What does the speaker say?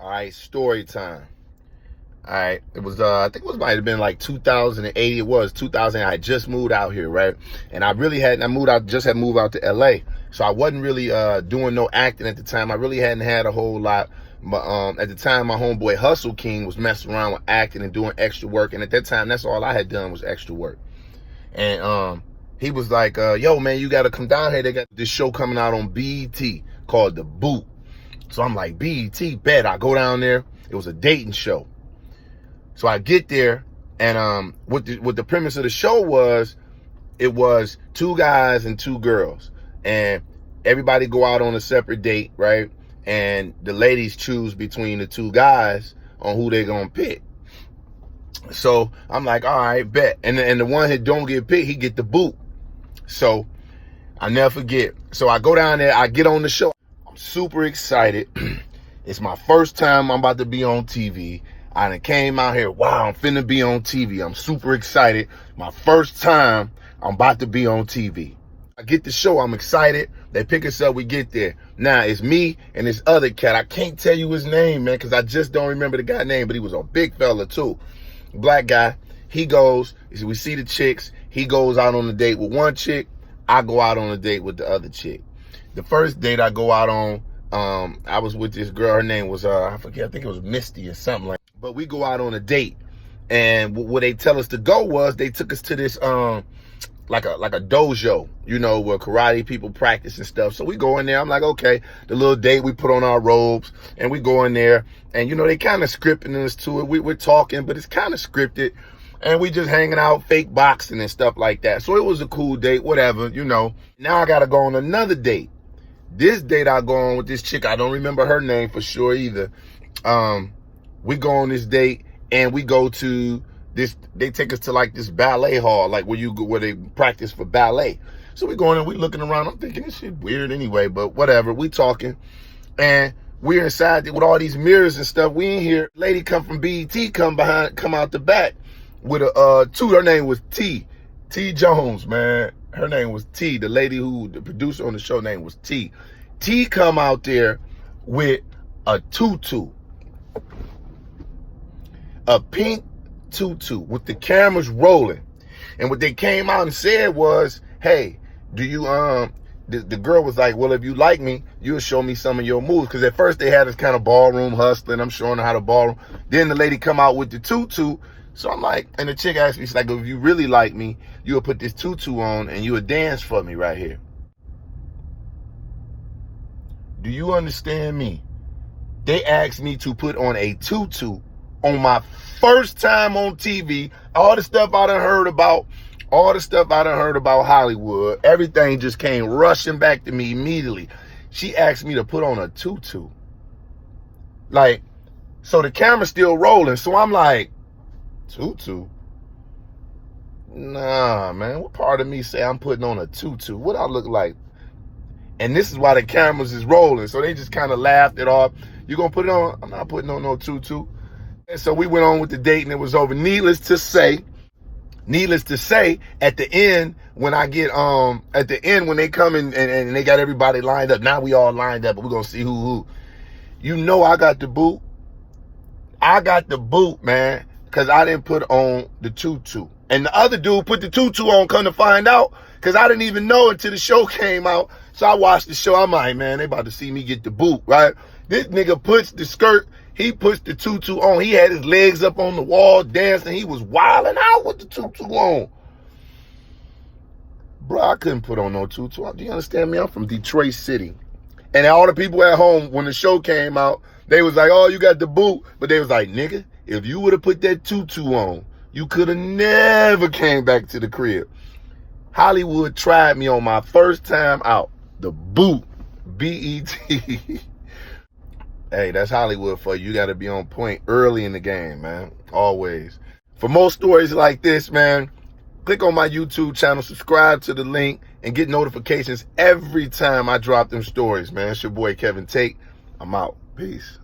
All right, story time. All right, it was I think it might have been like 2008. It was 2000. I just moved out here, right? And I had moved out to LA, so I wasn't really doing no acting at the time. I really hadn't had a whole lot. But at the time, my homeboy Hustle King was messing around with acting and doing extra work, and at that time, that's all I had done was extra work. And he was like, "Yo, man, you got to come down here. They got this show coming out on BET called The Boot." So I'm like, BET, bet. I go down there. It was a dating show. So I get there, and what the premise of the show was, it was 2 guys and 2 girls, and everybody go out on a separate date, right? And the ladies choose between the 2 guys on who they're gonna pick. So I'm like, all right, bet. And the one that don't get picked, he get the boot. So I never forget. So I go down there, I get on the show. I'm super excited. It's my first time I'm about to be on TV. I done came out here, wow, I'm finna be on TV. I'm super excited. My first time I'm about to be on TV. I get the show, I'm excited. They pick us up, we get there. Now, it's me and this other cat. I can't tell you his name, man, because I just don't remember the guy's name, but he was a big fella, too. Black guy. He goes, we see the chicks. He goes out on a date with one chick. I go out on a date with the other chick. The first date I go out on, I was with this girl. Her name was, I forget, I think it was Misty or something like that. But we go out on a date. And where they tell us to go was, they took us to this, like a dojo, you know, where karate people practice and stuff. So we go in there. I'm like, okay, the little date, we put on our robes and we go in there, and you know, they kind of scripting us to it. We're talking, but it's kind of scripted, and we just hanging out, fake boxing and stuff like that. So it was a cool date, whatever, you know. Now I got to go on another date. This date I go on with this chick, I don't remember her name for sure either. We go on this date and we go to this, they take us to like this ballet hall, like where they practice for ballet. So we going and we looking around. I'm thinking this shit weird anyway, but whatever. We talking, and we're inside with all these mirrors and stuff. We in here. Lady come from BET, come out the back with a her name was T Jones, man. Her name was T. The lady the producer on the show name was T. T come out there with a tutu, a pink tutu with the cameras rolling. And what they came out and said was, hey, do you the girl was like, well, if you like me, you'll show me some of your moves. Because at first they had us kind of ballroom hustling. I'm showing her how to ballroom. Then the lady come out with the tutu. So I'm like, and the chick asked me, she's like, if you really like me, you'll put this tutu on and you'll dance for me right here. Do you understand me? They asked me to put on a tutu on my first time on TV. All the stuff I done heard about Hollywood, everything just came rushing back to me immediately. She asked me to put on a tutu. Like, so the camera's still rolling. So I'm like, tutu? Nah, man. What part of me say I'm putting on a tutu? What I look like? And this is why the cameras is rolling. So they just kind of laughed it off. You gonna put it on? I'm not putting on no tutu. And so we went on with the date and it was over. Needless to say, at the end, when I get, when they come in and they got everybody lined up, now we all lined up, but we're going to see who. You know I got the boot. I got the boot, man, because I didn't put on the tutu. And the other dude put the tutu on, come to find out, because I didn't even know until the show came out. So I watched the show. I'm like, man, they about to see me get the boot, right? This nigga puts the skirt, he puts the tutu on. He had his legs up on the wall dancing. He was wilding out with the tutu on. Bro, I couldn't put on no tutu. Do you understand me? I'm from Detroit City. And all the people at home, when the show came out, they was like, oh, you got the boot. But they was like, nigga, if you would have put that tutu on, you could have never came back to the crib. Hollywood tried me on my first time out. The boot. BET. Hey, that's Hollywood for you. You got to be on point early in the game, man. Always. For more stories like this, man, click on my YouTube channel, subscribe to the link, and get notifications every time I drop them stories, man. It's your boy, Kevin Tate. I'm out. Peace.